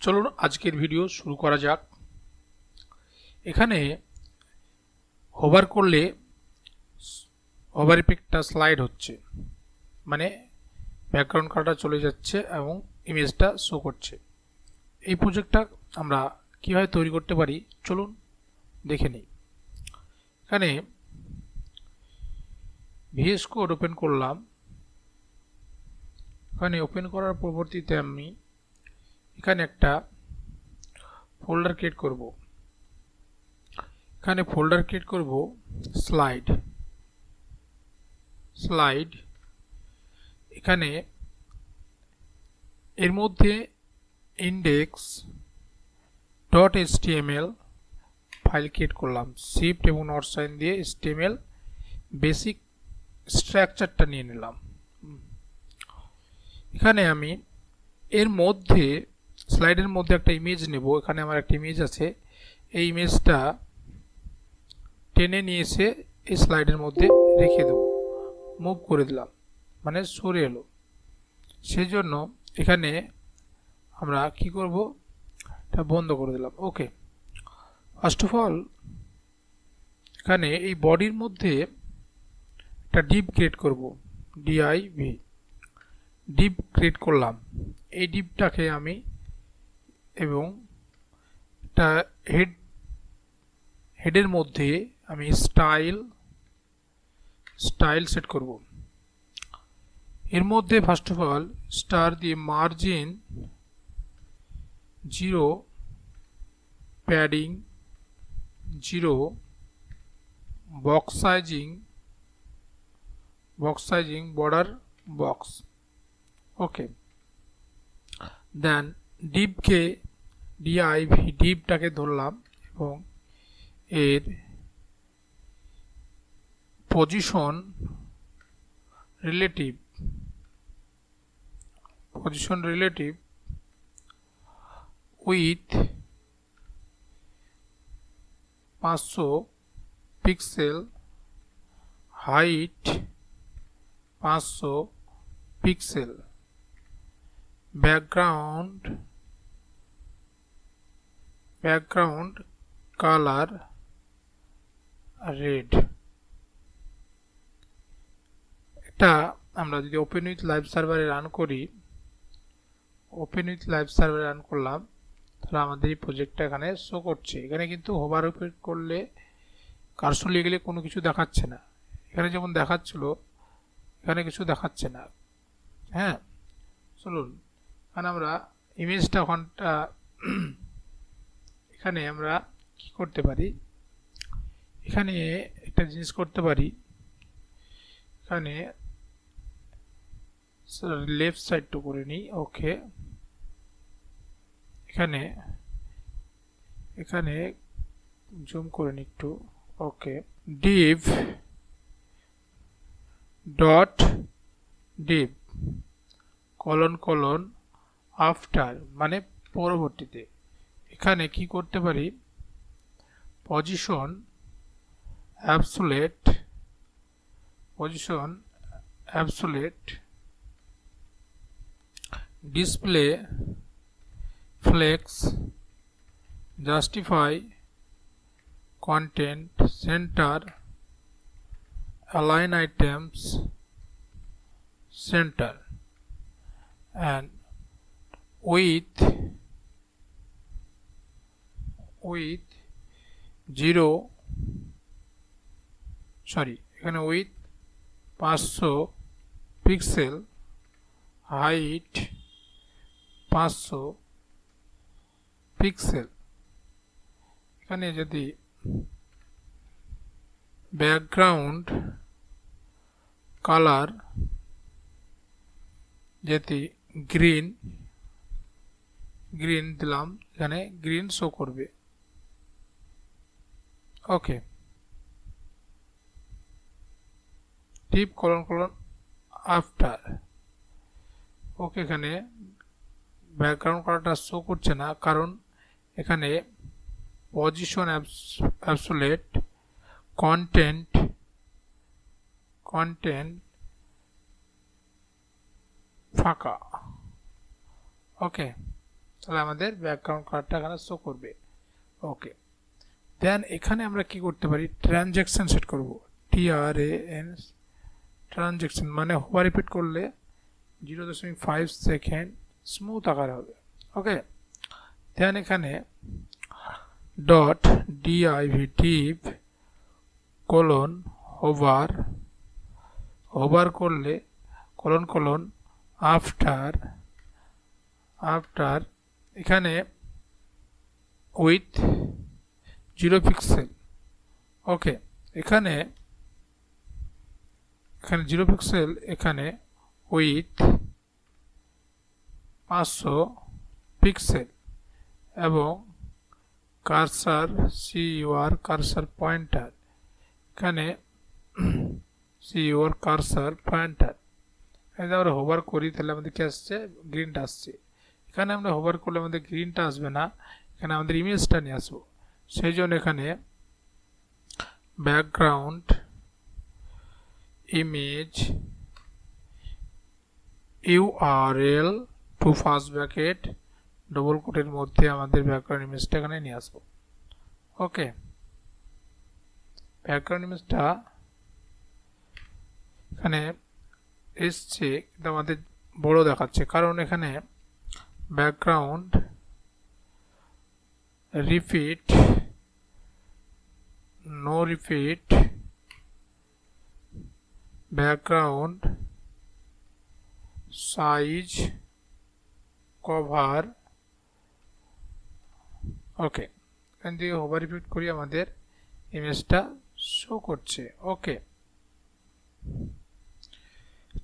চলুন আজকের ভিডিও শুরু করা যাক। এখানে হোভার করলে হোভার ইফেক্টটা স্লাইড হচ্ছে, মানে ব্যাকগ্রাউন্ড কালারটা চলে যাচ্ছে এবং ইমেজটা শো করছে। এই প্রজেক্টটা আমরা কিভাবে তৈরি করতে পারি চলুন দেখে নিই। এখানে ভিএস কোড ওপেন করলাম। এখানে ওপেন করার পরবর্তীতে আমি এখানে একটা ফোল্ডার ক্রিয়েট করব। এখানে ফোল্ডার ক্রিয়েট করব স্লাইড। এখানে এর মধ্যে index.html ফাইল ক্রিয়েট করলাম। শিফট এবং নট সাইন দিয়ে HTML বেসিক স্ট্রাকচারটা নিয়ে নিলাম। এখানে আমি এর মধ্যে স্লাইডের মধ্যে একটা ইমেজ নেব। এখানে আমার একটা ইমেজ আছে, এই ইমেজটা টেনে নিয়ে এসে এই স্লাইডের মধ্যে রেখে দেব। মুভ করে দিলাম, মানে সরে এলো। সেজন্য এখানে আমরা কি করব, এটা বন্ধ করে দিলাম। ওকে, ফার্স্ট অফ অল এখানে এই বডির মধ্যে একটা ডিভ ক্রিয়েট করব, ডিভ ক্রিয়েট করলাম। এই ডিভটাকে আমি এবং একটা হেডের মধ্যে আমি স্টাইল সেট করব। এর মধ্যে ফার্স্ট অফ অল স্টার দিয়ে margin 0, padding 0, box sizing border box. Okay, then ডিভটাকে ধরলাম এবং এর position relative with 500 pixel, height 500 pixel, background colour red. এটা আমরা যদি ওপেন উইথ লাইভ সার্ভারে রান করলাম তাহলে আমাদের এই প্রজেক্টটা এখানে শো করছে। এখানে কিন্তু হোভার ইফেক্ট করলে কার্সর নিয়ে গেলে কোনো কিছু দেখাচ্ছে না। এখানে যেমন দেখাচ্ছিল এখানে কিছু দেখাচ্ছে না। হ্যাঁ, চলুন এখানে আমরা ইমেজটা এখানে আমরা কি করতে পারি, এখানে একটা জিনিস করতে পারি। এখানে লেফট সাইডটা করে নিই। ওকে, এখানে জুম করে নিই একটু। ওকে, div আফটার মানে পরবর্তীতে। এখানে কি করতে পারি, position অ্যাবসোলেট display flakes justify content center align items center and with 500 pixel, height 500 pixel. এখানে যদি ব্যাকগ্রাউন্ড কালার যদি গ্রিন দিলাম, এখানে গ্রিন শো করবে। ওকে, ডিভ : আফটার। ওকে, এখানে ব্যাকগ্রাউন্ড কালারটা শো করছে না, কারণ এখানে পজিশন অ্যাবসোলেট কন্টেন্ট ফাঁকা। ওকে, তাহলে আমাদের ব্যাকগ্রাউন্ড কালারটা এখানে শো করবে। ওকে, দেন এখানে আমরা কি করতে পারি, ট্রানজ্যাকশন সেট করব। TRAN ট্রানজ্যাকশন মানে হোভার রিপিট করলে 0.5 সেকেন্ড স্মুথ আকারে হবে। ওকে, দেন এখানে dot div div colon hover, hover করলে কোলন কোলন আফটার এখানে উইথ 0 পিক্সেল। ওকে, এখানে 0 পিক্সেল, এখানে উইথ 500 পিক্সেল এবং কার্সার CUR কার্সার পয়েন্টার, এখানে CUR কার্সার পয়েন্টার। যদি আমরা হোভার করি তাহলে আমাদের কি আসছে, গ্রিনটা আসছে। এখানে আমরা হোভার করলে আমাদের গ্রিনটা আসবে না, এখানে আমাদের ইমেজটা নিয়ে আসবো। সেই জন্য এখানে background image URL to first bracket double কোটের মধ্যে আমাদের ব্যাকগ্রাউন্ড ইমেজটা এখানে নিয়ে আসবো। ওকে, ব্যাকগ্রাউন্ড ইমেজটা এখানে এসছে কিন্তু আমাদের বড় দেখাচ্ছে, কারণ এখানে background repeat no repeat background size cover. Okay, এখান থেকে হোভার রিপিট করি আমাদের ইমেজটা শো করছে। ওকে,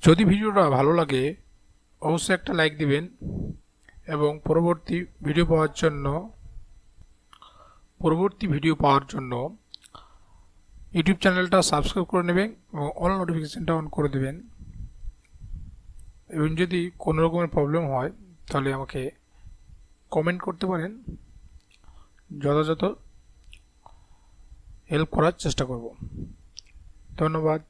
যদি ভিডিওটা ভালো লাগে অবশ্যই একটা লাইক দিবেন এবং পরবর্তী ভিডিও পাওয়ার জন্য ইউটিউব চ্যানেলটা সাবস্ক্রাইব করে নেবেন এবং অল নোটিফিকেশনটা অন করে দেবেন। এবং যদি কোনো রকমের প্রবলেম হয় তাহলে আমাকে কমেন্ট করতে পারেন, যথাযথ হেল্প করার চেষ্টা করব। ধন্যবাদ।